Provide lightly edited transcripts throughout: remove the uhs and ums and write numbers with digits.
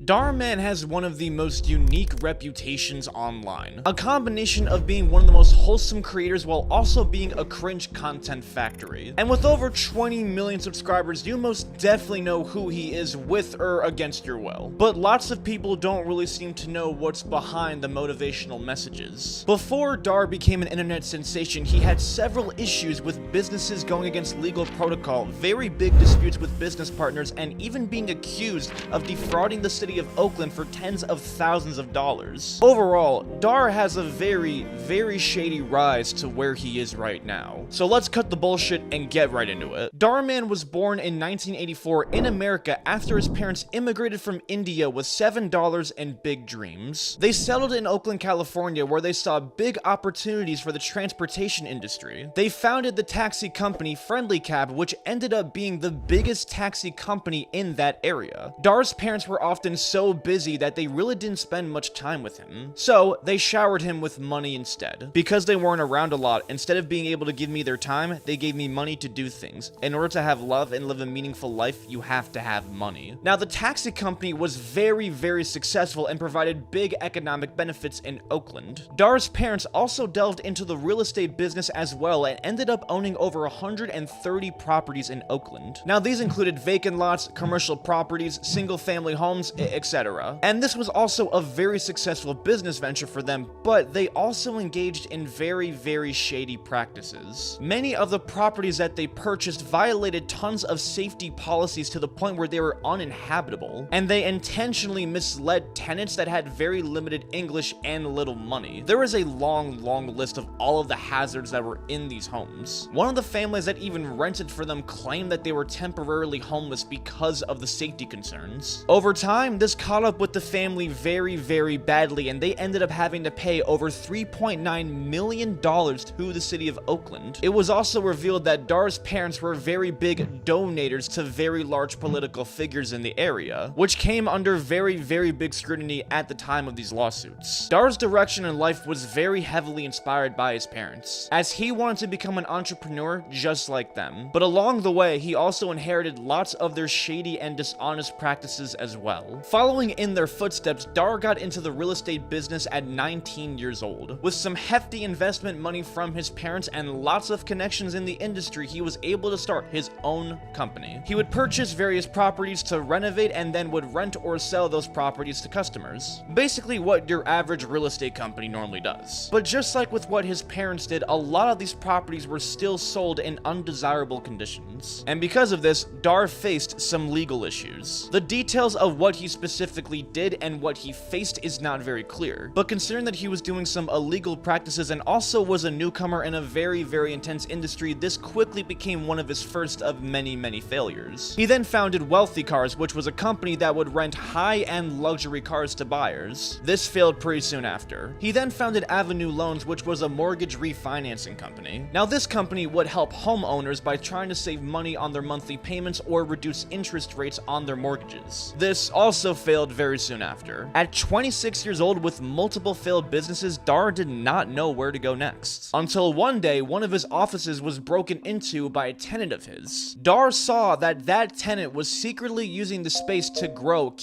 Dhar Mann has one of the most unique reputations online, a combination of being one of the most wholesome creators while also being a cringe content factory. And with over 20 million subscribers, you most definitely know who he is with or against your will. But lots of people don't really seem to know what's behind the motivational messages. Before Dhar became an internet sensation, he had several issues with businesses going against legal protocol, very big disputes with business partners, and even being accused of defrauding the city of Oakland for tens of thousands of dollars. Overall, Dhar has a very shady rise to where he is right now. So let's cut the bullshit and get right into it. Dhar Mann was born in 1984 in America after his parents immigrated from India with $7 and big dreams. They settled in Oakland, California, where they saw big opportunities for the transportation industry. They founded the taxi company Friendly Cab, which ended up being the biggest taxi company in that area. Dhar's parents were often so busy that they really didn't spend much time with him, so they showered him with money instead. Because they weren't around a lot, instead of being able to give me their time, they gave me money to do things. In order to have love and live a meaningful life, you have to have money. Now, the taxi company was very successful and provided big economic benefits in Oakland. Dhar's parents also delved into the real estate business as well and ended up owning over 130 properties in Oakland. Now, these included vacant lots, commercial properties, single-family homes, etc. And this was also a very successful business venture for them, but they also engaged in very shady practices. Many of the properties that they purchased violated tons of safety policies to the point where they were uninhabitable, and they intentionally misled tenants that had very limited English and little money. There is a long list of all of the hazards that were in these homes. One of the families that even rented for them claimed that they were temporarily homeless because of the safety concerns. Over time, this caught up with the family very badly, and they ended up having to pay over $3.9 million to the city of Oakland. It was also revealed that Dhar's parents were very big donators to very large political figures in the area, which came under very big scrutiny at the time of these lawsuits. Dhar's direction in life was very heavily inspired by his parents, as he wanted to become an entrepreneur just like them. But along the way, he also inherited lots of their shady and dishonest practices as well. Following in their footsteps, Dhar got into the real estate business at 19 years old. With some hefty investment money from his parents and lots of connections in the industry, he was able to start his own company. He would purchase various properties to renovate and then would rent or sell those properties to customers. Basically what your average real estate company normally does. But just like with what his parents did, a lot of these properties were still sold in undesirable conditions. And because of this, Dhar faced some legal issues. The details of what he specifically did and what he faced is not very clear, but considering that he was doing some illegal practices and also was a newcomer in a very intense industry, this quickly became one of his first of many failures. He then founded Wealthy Cars, which was a company that would rent high-end luxury cars to buyers. This failed pretty soon after. He then founded Avenue Loans, which was a mortgage refinancing company. Now, this company would help homeowners by trying to save money on their monthly payments or reduce interest rates on their mortgages. This also failed very soon after. At 26 years old with multiple failed businesses, Dhar did not know where to go next. Until one day, one of his offices was broken into by a tenant of his. Dhar saw that that tenant was secretly using the space to grow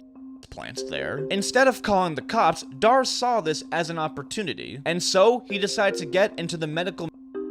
plants there. Instead of calling the cops, Dhar saw this as an opportunity, and so he decided to get into the medical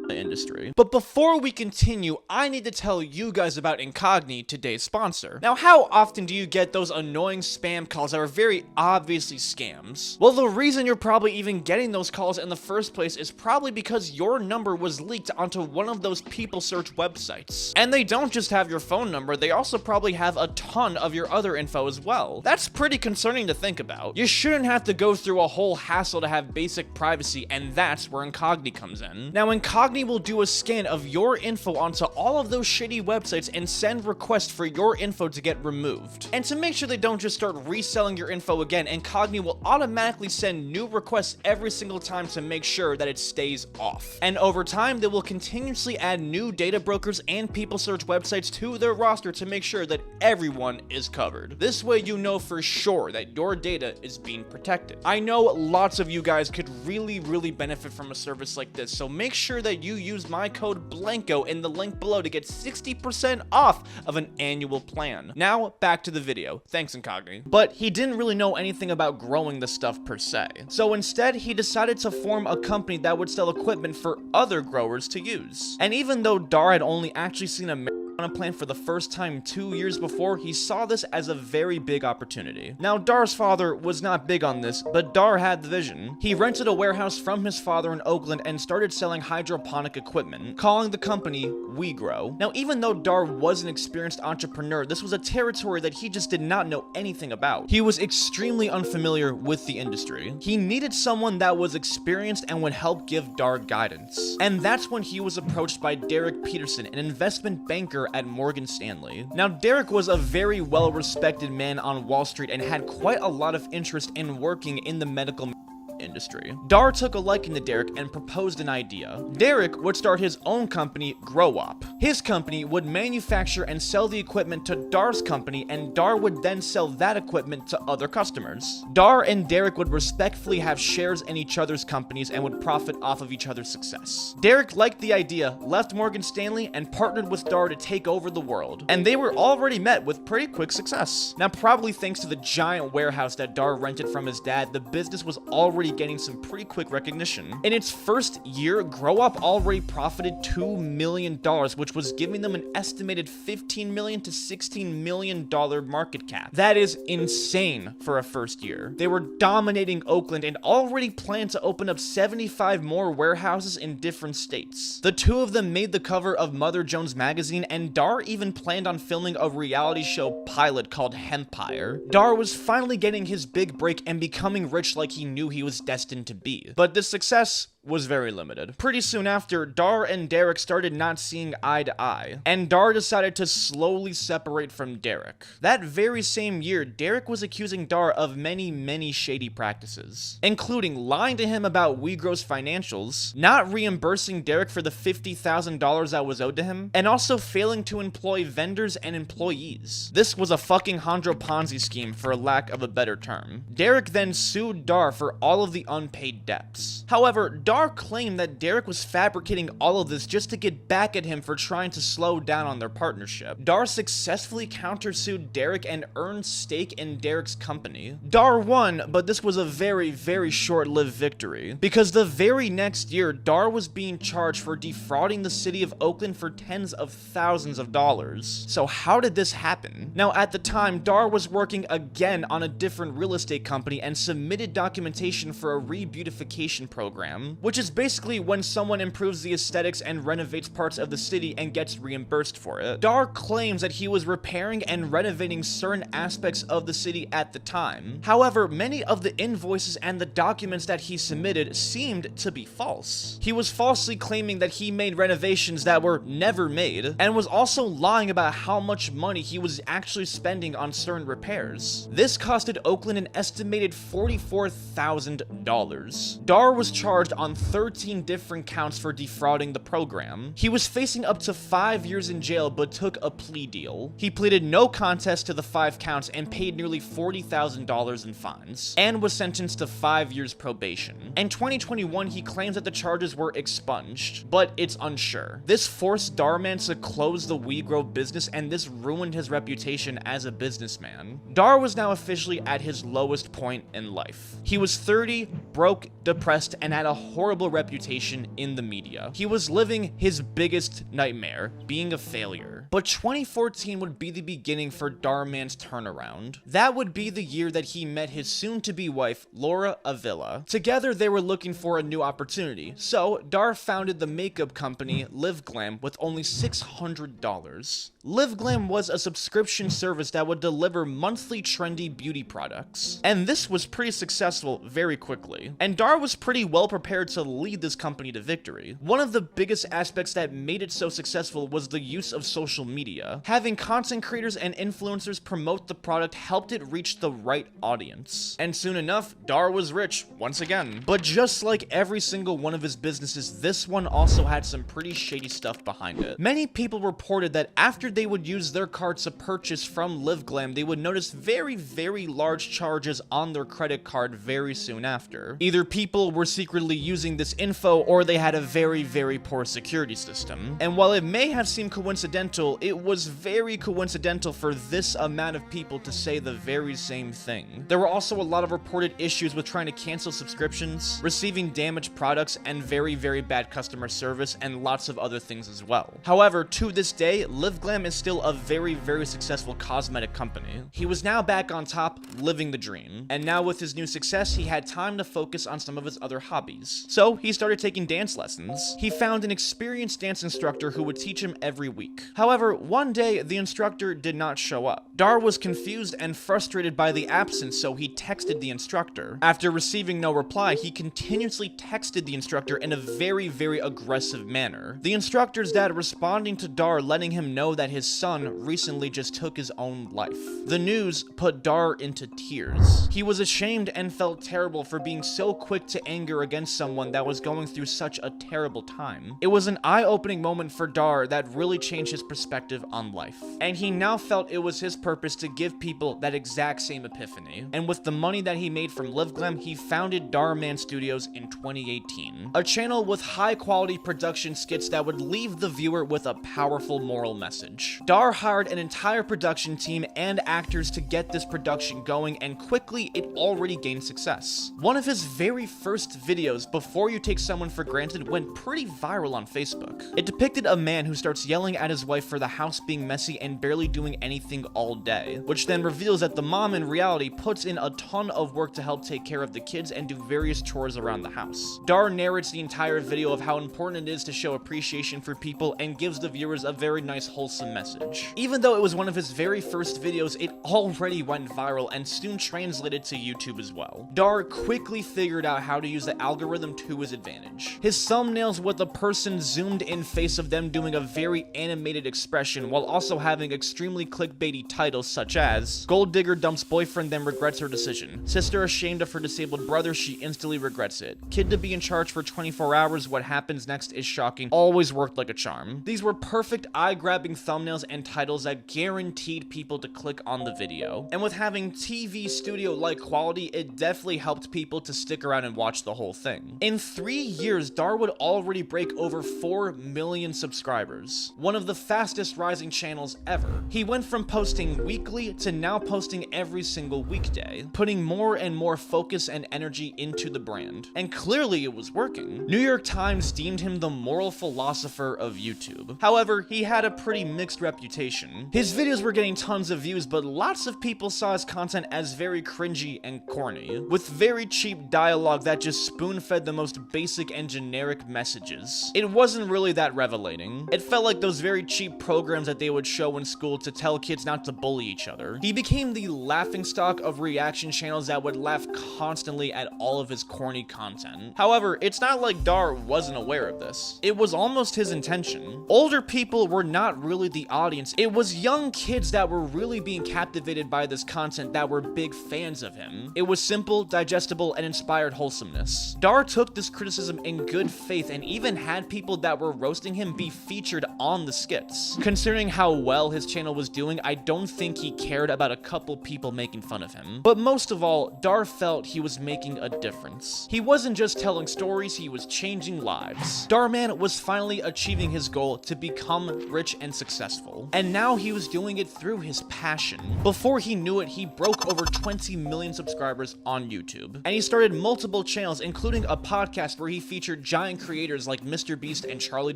industry. But before we continue, I need to tell you guys about Incogni, today's sponsor. Now, how often do you get those annoying spam calls that are very obviously scams? Well, the reason you're probably even getting those calls in the first place is probably because your number was leaked onto one of those people search websites. And they don't just have your phone number, they also probably have a ton of your other info as well. That's pretty concerning to think about. You shouldn't have to go through a whole hassle to have basic privacy, and that's where Incogni comes in. Now, Incogni will do a scan of your info onto all of those shady websites and send requests for your info to get removed. And to make sure they don't just start reselling your info again, Incogni will automatically send new requests every single time to make sure that it stays off. And over time, they will continuously add new data brokers and people search websites to their roster to make sure that everyone is covered. This way you know for sure that your data is being protected. I know lots of you guys could really benefit from a service like this, so make sure that you use my code Blanco in the link below to get 60% off of an annual plan. Now, back to the video. Thanks, Incogni. But he didn't really know anything about growing the stuff per se. So instead, he decided to form a company that would sell equipment for other growers to use. And even though Dhar had only actually seen a marijuana plant for the first time 2 years before, he saw this as a very big opportunity. Now, Dhar's father was not big on this, but Dhar had the vision. He rented a warehouse from his father in Oakland and started selling hydroponic equipment, calling the company We Grow. Now, even though Dhar was an experienced entrepreneur, this was a territory that he just did not know anything about. He was extremely unfamiliar with the industry. He needed someone that was experienced and would help give Dhar guidance. And that's when he was approached by Derek Peterson, an investment banker at Morgan Stanley. Now, Derek was a very well-respected man on Wall Street and had quite a lot of interest in working in the medical industry. Dhar took a liking to Derek and proposed an idea. Derek would start his own company, Grow Up. His company would manufacture and sell the equipment to Dhar's company, and Dhar would then sell that equipment to other customers. Dhar and Derek would respectfully have shares in each other's companies and would profit off of each other's success. Derek liked the idea, left Morgan Stanley, and partnered with Dhar to take over the world. And they were already met with pretty quick success. Now, probably thanks to the giant warehouse that Dhar rented from his dad, the business was already getting some pretty quick recognition. In its first year, Grow Up already profited $2 million, which was giving them an estimated $15 million to $16 million market cap. That is insane for a first year. They were dominating Oakland and already planned to open up 75 more warehouses in different states. The two of them made the cover of Mother Jones magazine, and Dhar even planned on filming a reality show pilot called Hempire. Dhar was finally getting his big break and becoming rich like he knew he was destined to be. But this success was very limited. Pretty soon after, Dhar and Derek started not seeing eye to eye, and Dhar decided to slowly separate from Derek. That very same year, Derek was accusing Dhar of many shady practices, including lying to him about WeGrow's financials, not reimbursing Derek for the $50,000 that was owed to him, and also failing to employ vendors and employees. This was a fucking Hondro Ponzi scheme, for lack of a better term. Derek then sued Dhar for all of the unpaid debts. However, Dhar claimed that Derek was fabricating all of this just to get back at him for trying to slow down on their partnership. Dhar successfully countersued Derek and earned stake in Derek's company. Dhar won, but this was a very short-lived victory, because the very next year, Dhar was being charged for defrauding the city of Oakland for tens of thousands of dollars. So how did this happen? Now, at the time, Dhar was working again on a different real estate company and submitted documentation for a re-beautification program, which is basically when someone improves the aesthetics and renovates parts of the city and gets reimbursed for it. Dhar claims that he was repairing and renovating certain aspects of the city at the time. However, many of the invoices and the documents that he submitted seemed to be false. He was falsely claiming that he made renovations that were never made, and was also lying about how much money he was actually spending on certain repairs. This costed Oakland an estimated $44,000. Dhar was charged on 13 different counts for defrauding the program. He was facing up to 5 years in jail, but took a plea deal. He pleaded no contest to the 5 counts and paid nearly $40,000 in fines, and was sentenced to 5 years probation. In 2021, he claims that the charges were expunged, but it's unsure. This forced Dhar Mann to close the WeGrow business, and this ruined his reputation as a businessman. Dhar was now officially at his lowest point in life. He was 30, broke, depressed, and had a horrible reputation in the media. He was living his biggest nightmare, being a failure. But 2014 would be the beginning for Dhar Mann's turnaround. That would be the year that he met his soon-to-be wife, Laura Avila. Together, they were looking for a new opportunity, so Dhar founded the makeup company Live Glam with only $600. Live Glam was a subscription service that would deliver monthly trendy beauty products, and this was pretty successful very quickly. And Dhar was pretty well prepared to lead this company to victory. One of the biggest aspects that made it so successful was the use of social media. Having content creators and influencers promote the product helped it reach the right audience. And soon enough, Dhar was rich once again. But just like every single one of his businesses, this one also had some pretty shady stuff behind it. Many people reported that after they would use their card to purchase from Live Glam, they would notice very large charges on their credit card very soon after. after. Either people were secretly using this info or they had a very, very poor security system. And while it may have seemed coincidental, it was very coincidental for this amount of people to say the very same thing. There were also a lot of reported issues with trying to cancel subscriptions, receiving damaged products, and very, very bad customer service, and lots of other things as well. However, to this day, LiveGlam is still a very, very successful cosmetic company. He was now back on top, living the dream. And now with his new success, he had time to focus on some of his other hobbies. So he started taking dance lessons. He found an experienced dance instructor who would teach him every week. However, one day, the instructor did not show up. Dhar was confused and frustrated by the absence, so he texted the instructor. After receiving no reply, he continuously texted the instructor in a very, very aggressive manner. The instructor's dad responding to Dhar, letting him know that his son recently just took his own life. The news put Dhar into tears. He was ashamed and felt terrible for being so quick to anger against someone that was going through such a terrible time. It was an eye-opening moment for Dhar that really changed his perspective on life. And he now felt it was his purpose to give people that exact same epiphany. And with the money that he made from LiveGlam, he founded Dhar Mann Studios in 2018. A channel with high-quality production skits that would leave the viewer with a powerful moral message. Dhar hired an entire production team and actors to get this production going, and quickly it already gained success. One of his very first videos, Before You Take Someone for Granted, went pretty viral on Facebook. It depicted a man who starts yelling at his wife for the house being messy and barely doing anything all day, which then reveals that the mom in reality puts in a ton of work to help take care of the kids and do various chores around the house. Dhar narrates the entire video of how important it is to show appreciation for people and gives the viewers a very nice wholesome message. Even though it was one of his very first videos, it already went viral and soon translated to YouTube as well. Dhar quickly figured out how to use the algorithm to his advantage. His thumbnails with a person zoomed in face of them doing a very animated expression while also having extremely clickbaity titles such as Gold Digger Dumps Boyfriend Then Regrets Her Decision, Sister Ashamed of Her Disabled Brother, She Instantly Regrets It, Kid to Be in Charge for 24 Hours, What Happens Next is Shocking, always worked like a charm. These were perfect eye-grabbing thumbnails and titles that guaranteed people to click on the video. And with having TV studio-like quality, it definitely helped people to stick around and watch the whole thing. In 3 years, Dhar would already break over 4 million subscribers, one of the fastest rising channels ever. He went from posting weekly to now posting every single weekday, putting more and more focus and energy into the brand. And clearly it was working. New York Times deemed him the moral philosopher of YouTube. However, he had a pretty mixed reputation. His videos were getting tons of views, but lots of people saw his content as very cringy and corny, with very cheap dialogue that just spoon-fed the most basic and generic messages. It wasn't really that revelating. It felt like those very cheap programs that they would show in school to tell kids not to bully each other. He became the laughingstock of reaction channels that would laugh constantly at all of his corny content. However, it's not like Dhar wasn't aware of this. It was almost his intention. Older people were not really the audience. It was young kids that were really being captivated by this content that were big fans of him. It was simple, digestible, and inspired wholesomeness. Dhar took this criticism in good faith and even had people that were roasting him be featured on the skits. Considering how well his channel was doing, I don't think he cared about a couple people making fun of him. But most of all, Dhar felt he was making a difference. He wasn't just telling stories, he was changing lives. Dhar Mann was finally achieving his goal to become rich and successful. And now he was doing it through his passion. Before he knew it, he broke over 20 million subscribers on YouTube. And he started multiple channels, including a podcast where he featured giant creators like MrBeast and Charli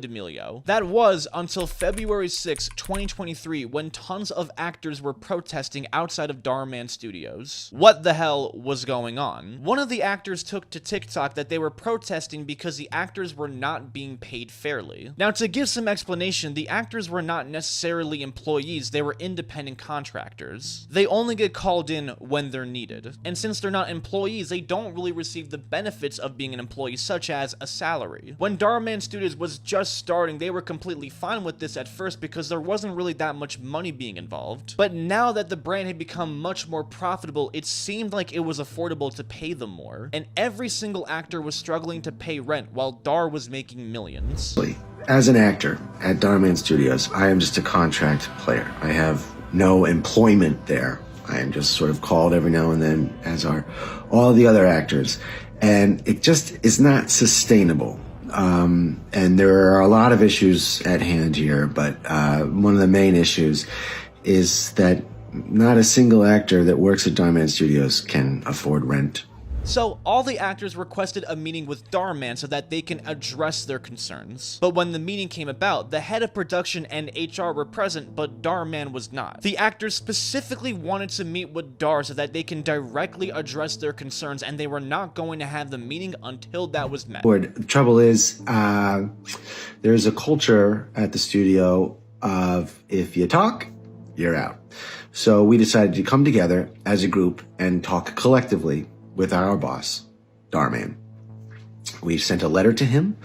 D'Amelio. That was until February 6, 2023, when tons of actors were protesting outside of Dhar Mann Studios. What the hell was going on? One of the actors took to TikTok that they were protesting because the actors were not being paid fairly. Now, to give some explanation, the actors were not necessarily employees, they were independent contractors. They only get called in when they're needed. And since they're not employees, they don't really receive the benefits of being an employee, such as a salary. When Dhar Mann Studios was just starting, they were completely fine with this at first because there wasn't really that much money being involved. But now that the brand had become much more profitable, it seemed like it was affordable to pay them more. And every single actor was struggling to pay rent while Dhar was making millions. As an actor at Dhar Mann Studios, I am just a contract player. I have no employment there. I am just sort of called every now and then, as are all the other actors. And it just is not sustainable. And there are a lot of issues at hand here, but one of the main issues is that not a single actor that works at Dhar Mann Studios can afford rent. So, all the actors requested a meeting with Dhar Mann so that they can address their concerns. But when the meeting came about, the head of production and HR were present, but Dhar Mann was not. The actors specifically wanted to meet with Dhar so that they can directly address their concerns, and they were not going to have the meeting until that was met. The trouble is, there's a culture at the studio of if you talk, you're out. So we decided to come together as a group and talk collectively with our boss, Dhar Mann. We sent a letter to him,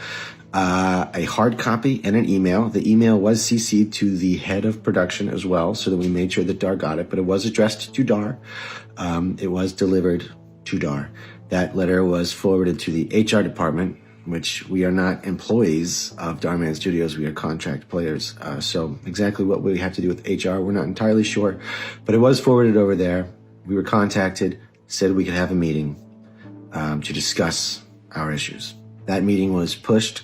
a hard copy and an email. The email was CC'd to the head of production as well, so that we made sure that Dhar got it, but it was addressed to Dhar. It was delivered to Dhar. That letter was forwarded to the HR department, which we are not employees of Dhar Mann Studios, we are contract players. So exactly what we have to do with HR, we're not entirely sure, but it was forwarded over there. We were contacted, said we could have a meeting to discuss our issues. That meeting was pushed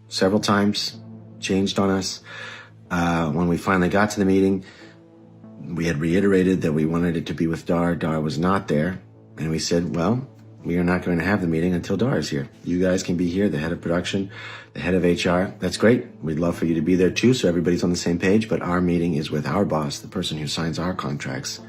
several times, changed on us. When we finally got to the meeting, we had reiterated that we wanted it to be with Dhar. Dhar was not there. And we said, well, we are not going to have the meeting until Dhar is here. You guys can be here, the head of production, the head of HR. That's great. We'd love for you to be there too, so everybody's on the same page, but our meeting is with our boss, the person who signs our contracts.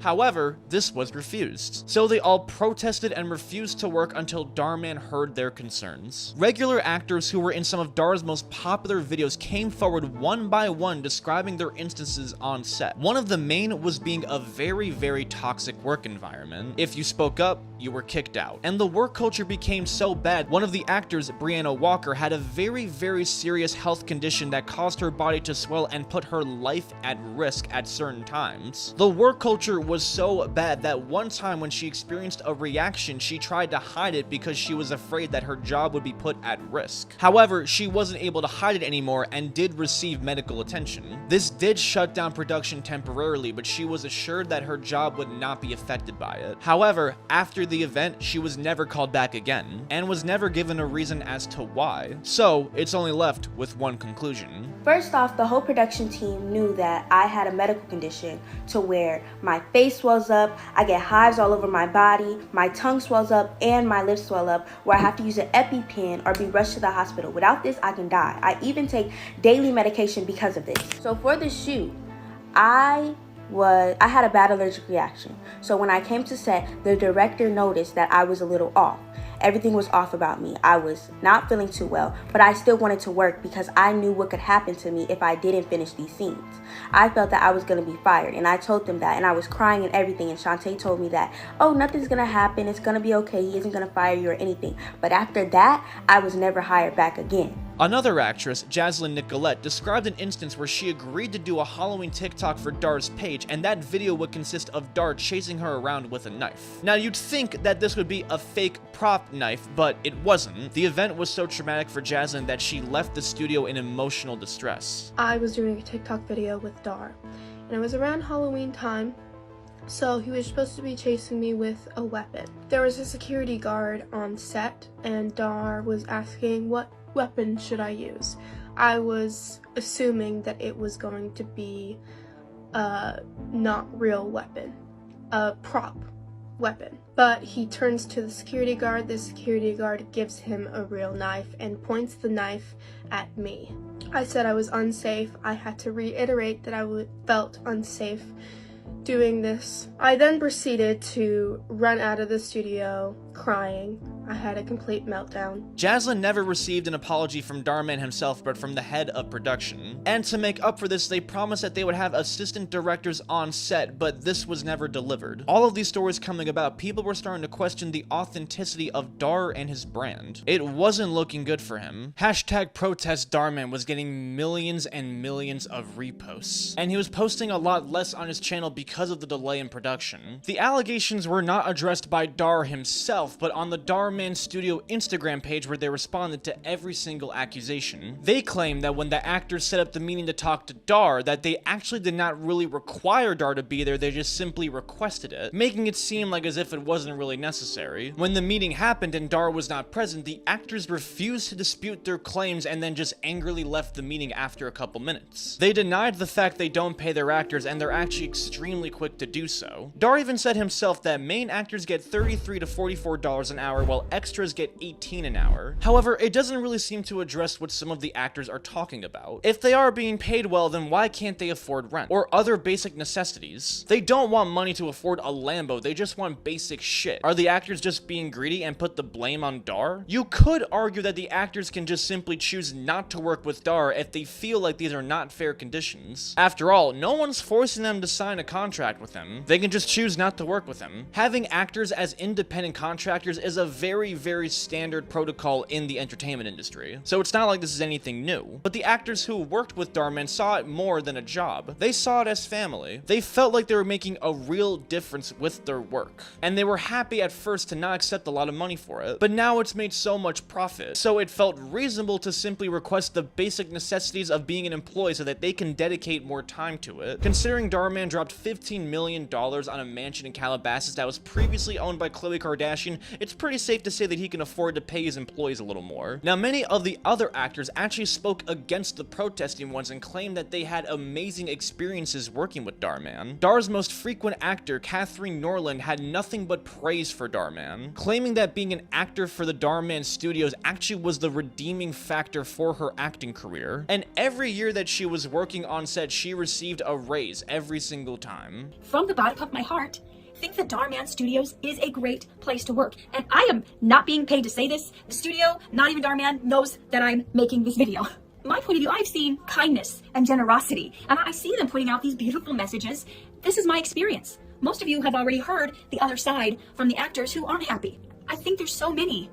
However, this was refused. So they all protested and refused to work until Dhar Mann heard their concerns. Regular actors who were in some of Dhar's most popular videos came forward one by one describing their instances on set. One of the main was being a very, very toxic work environment. If you spoke up, you were kicked out. And the work culture became so bad, one of the actors, Brianna Walker, had a very, very serious health condition that caused her body to swell and put her life at risk at certain times. The work culture was so bad that one time when she experienced a reaction, she tried to hide it because she was afraid that her job would be put at risk. However, she wasn't able to hide it anymore and did receive medical attention. This did shut down production temporarily, but she was assured that her job would not be affected by it. However, after the event, she was never called back again, and was never given a reason as to why. So, it's only left with one conclusion. First off, the whole production team knew that I had a medical condition to where my face swells up, I get hives all over my body, my tongue swells up, and my lips swell up, where I have to use an EpiPen or be rushed to the hospital. Without this, I can die. I even take daily medication because of this. So for the shoot, I had a bad allergic reaction. So when I came to set, the director noticed that I was a little off. Everything was off about me. I was not feeling too well, but I still wanted to work because I knew what could happen to me if I didn't finish these scenes. I felt that I was going to be fired, and I told them that, and I was crying and everything, and Shantae told me that, oh, nothing's going to happen. It's going to be okay. He isn't going to fire you or anything. But after that, I was never hired back again. Another actress, Jaslyn Nicolette, described an instance where she agreed to do a Halloween TikTok for Dhar's page, and that video would consist of Dhar chasing her around with a knife. Now, you'd think that this would be a fake prop knife, but it wasn't. The event was so traumatic for Jaslyn that she left the studio in emotional distress. I was doing a TikTok video with Dhar, and it was around Halloween time, so he was supposed to be chasing me with a weapon. There was a security guard on set, and Dhar was asking what weapon should I use. I was assuming that it was going to be a not real weapon, a prop weapon. But he turns to the security guard gives him a real knife and points the knife at me. I said I was unsafe. I had to reiterate that I felt unsafe doing this. I then proceeded to run out of the studio crying. I had a complete meltdown. Jaslyn never received an apology from Dhar Mann himself, but from the head of production. And to make up for this, they promised that they would have assistant directors on set, but this was never delivered. All of these stories coming about, people were starting to question the authenticity of Dhar and his brand. It wasn't looking good for him. Hashtag protest Dhar Mann was getting millions and millions of reposts, and he was posting a lot less on his channel because of the delay in production. The allegations were not addressed by Dhar himself, but on the Dhar Man Studio Instagram page where they responded to every single accusation. They claim that when the actors set up the meeting to talk to Dhar, that they actually did not really require Dhar to be there, they just simply requested it, making it seem like as if it wasn't really necessary. When the meeting happened and Dhar was not present, the actors refused to dispute their claims and then just angrily left the meeting after a couple minutes. They denied the fact they don't pay their actors, and they're actually extremely quick to do so. Dhar even said himself that main actors get $33 to $44 an hour while extras get $18 an hour. However, it doesn't really seem to address what some of the actors are talking about. If they are being paid well, then why can't they afford rent or other basic necessities? They don't want money to afford a Lambo, they just want basic shit. Are the actors just being greedy and put the blame on Dhar? You could argue that the actors can just simply choose not to work with Dhar if they feel like these are not fair conditions. After all, no one's forcing them to sign a contract with him. They can just choose not to work with him. Having actors as independent contractors is a very, very standard protocol in the entertainment industry, so it's not like this is anything new. But the actors who worked with Dhar Mann saw it more than a job. They saw it as family. They felt like they were making a real difference with their work, and they were happy at first to not accept a lot of money for it, but now it's made so much profit, so it felt reasonable to simply request the basic necessities of being an employee so that they can dedicate more time to it. Considering Dhar Mann dropped $15 million on a mansion in Calabasas that was previously owned by Khloe Kardashian, it's pretty safe to say that he can afford to pay his employees a little more. Now, many of the other actors actually spoke against the protesting ones and claimed that they had amazing experiences working with Dhar Mann. Dhar's most frequent actor, Catherine Norland, had nothing but praise for Dhar Mann, claiming that being an actor for the Dhar Mann Studios actually was the redeeming factor for her acting career. And every year that she was working on set, she received a raise every single time. From the bottom of my heart, think that Dhar Mann Studios is a great place to work. And I am not being paid to say this. The studio, not even Dhar Mann, knows that I'm making this video. My point of view, I've seen kindness and generosity, and I see them putting out these beautiful messages. This is my experience. Most of you have already heard the other side from the actors who aren't happy. I think there's so many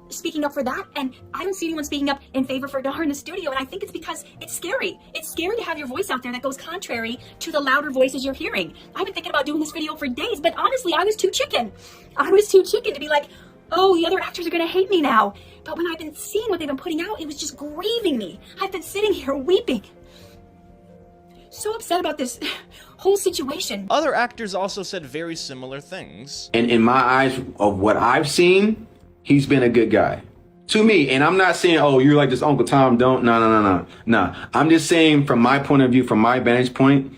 speaking up for that, and I don't see anyone speaking up in favor for Dhar in the studio, and I think it's because it's scary. It's scary to have your voice out there that goes contrary to the louder voices you're hearing. I've been thinking about doing this video for days, but honestly, I was too chicken. I was too chicken to be like, oh, the other actors are gonna hate me now. But when I've been seeing what they've been putting out, it was just grieving me. I've been sitting here weeping. So upset about this whole situation. Other actors also said very similar things. And in my eyes of what I've seen, he's been a good guy to me. And I'm not saying, oh, you're like this Uncle Tom, don't. No. I'm just saying from my point of view, from my vantage point,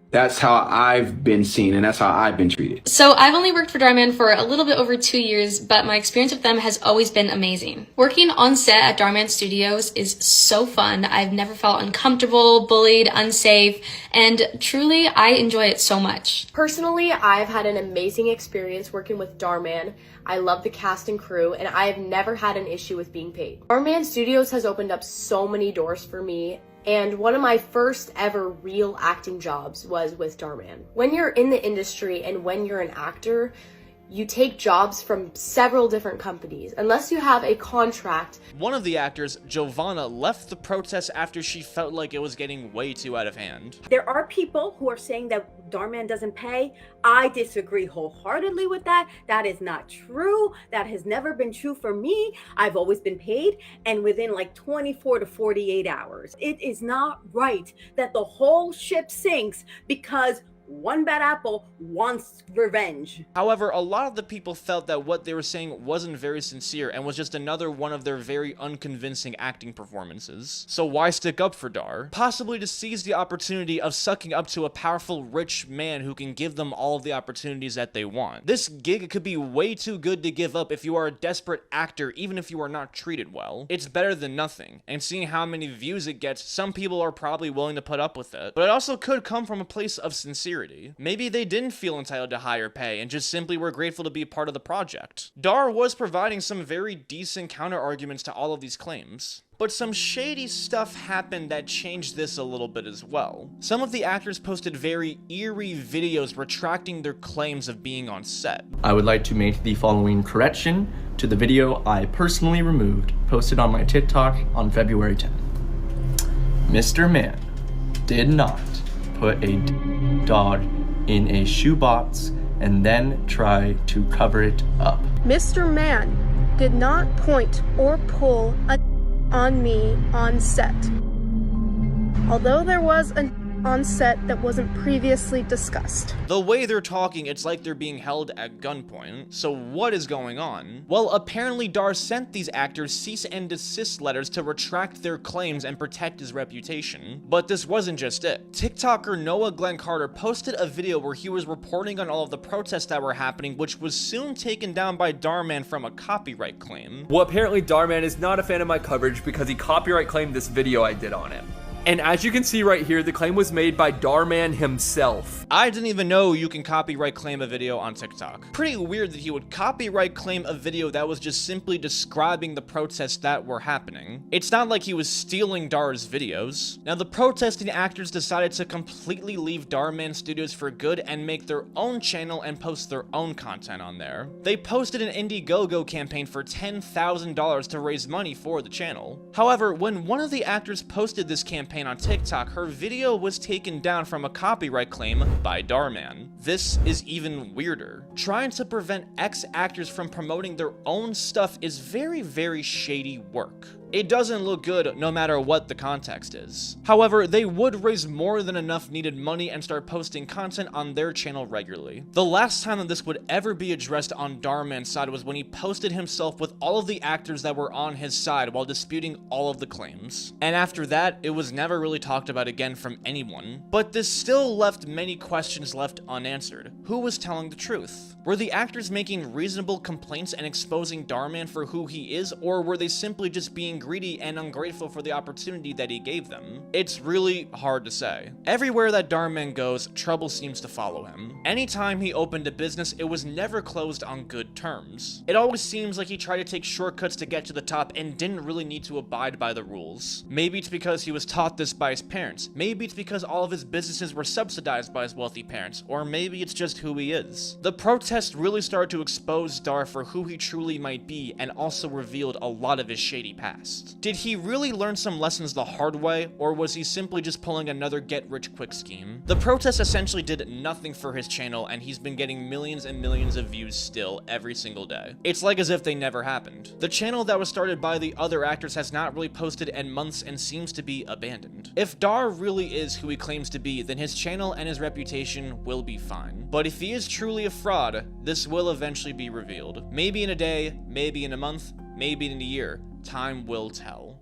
that's how I've been seen and that's how I've been treated. So I've only worked for Dhar Mann for a little bit over 2 years, but my experience with them has always been amazing. Working on set at Dhar Mann Studios is so fun. I've never felt uncomfortable, bullied, unsafe, and truly I enjoy it so much. Personally, I've had an amazing experience working with Dhar Mann. I love the cast and crew, and I have never had an issue with being paid. Dhar Mann Studios has opened up so many doors for me, and one of my first ever real acting jobs was with Dhar Mann. When you're in the industry and when you're an actor, you take jobs from several different companies unless you have a contract. One of the actors, Giovanna, left the protest after she felt like it was getting way too out of hand. There are people who are saying that Dhar Mann doesn't pay. I disagree wholeheartedly with that. That is not true. That has never been true for me. I've always been paid, and within like 24 to 48 hours. It is not right that the whole ship sinks because one bad apple wants revenge. However, a lot of the people felt that what they were saying wasn't very sincere and was just another one of their very unconvincing acting performances. So why stick up for Dhar? Possibly to seize the opportunity of sucking up to a powerful, rich man who can give them all of the opportunities that they want. This gig could be way too good to give up if you are a desperate actor, even if you are not treated well. It's better than nothing, and seeing how many views it gets, some people are probably willing to put up with it. But it also could come from a place of sincerity. Maybe they didn't feel entitled to higher pay and just simply were grateful to be part of the project. Dhar was providing some very decent counter-arguments to all of these claims. But some shady stuff happened that changed this a little bit as well. Some of the actors posted very eerie videos retracting their claims of being on set. I would like to make the following correction to the video I personally removed, posted on my TikTok on February 10th. Mr. Mann did not put a dog in a shoebox and then try to cover it up. Mr. Mann did not point or pull a on me on set. Although there was a on set that wasn't previously discussed. The way they're talking, it's like they're being held at gunpoint. So what is going on? Well, apparently Dhar sent these actors cease and desist letters to retract their claims and protect his reputation. But this wasn't just it. TikToker Noah Glenn Carter posted a video where he was reporting on all of the protests that were happening, which was soon taken down by Dhar Mann from a copyright claim. Well, apparently Dhar Mann is not a fan of my coverage because he copyright claimed this video I did on him. And as you can see right here, the claim was made by Dhar Mann himself. I didn't even know you can copyright claim a video on TikTok. Pretty weird that he would copyright claim a video that was just simply describing the protests that were happening. It's not like he was stealing Dhar's videos. Now, the protesting actors decided to completely leave Dhar Mann Studios for good and make their own channel and post their own content on there. They posted an Indiegogo campaign for $10,000 to raise money for the channel. However, when one of the actors posted this campaign on TikTok, her video was taken down from a copyright claim by Dhar Mann. This is even weirder. Trying to prevent ex-actors from promoting their own stuff is very, very shady work. It doesn't look good no matter what the context is. However, they would raise more than enough needed money and start posting content on their channel regularly. The last time that this would ever be addressed on Dhar Mann's side was when he posted himself with all of the actors that were on his side while disputing all of the claims. And after that, it was never really talked about again from anyone. But this still left many questions left unanswered. Who was telling the truth? Were the actors making reasonable complaints and exposing Dhar Mann for who he is, or were they simply just being greedy and ungrateful for the opportunity that he gave them? It's really hard to say. Everywhere that Dhar Mann goes, trouble seems to follow him. Anytime he opened a business, it was never closed on good terms. It always seems like he tried to take shortcuts to get to the top and didn't really need to abide by the rules. Maybe it's because he was taught this by his parents. Maybe it's because all of his businesses were subsidized by his wealthy parents. Or maybe it's just who he is. The protest really started to expose Dhar for who he truly might be and also revealed a lot of his shady past. Did he really learn some lessons the hard way, or was he simply just pulling another get-rich-quick scheme? The protest essentially did nothing for his channel, and he's been getting millions and millions of views still every single day. It's like as if they never happened. The channel that was started by the other actors has not really posted in months and seems to be abandoned. If Dhar really is who he claims to be, then his channel and his reputation will be fine. But if he is truly a fraud, this will eventually be revealed. Maybe in a day, maybe in a month, maybe in a year. Time will tell.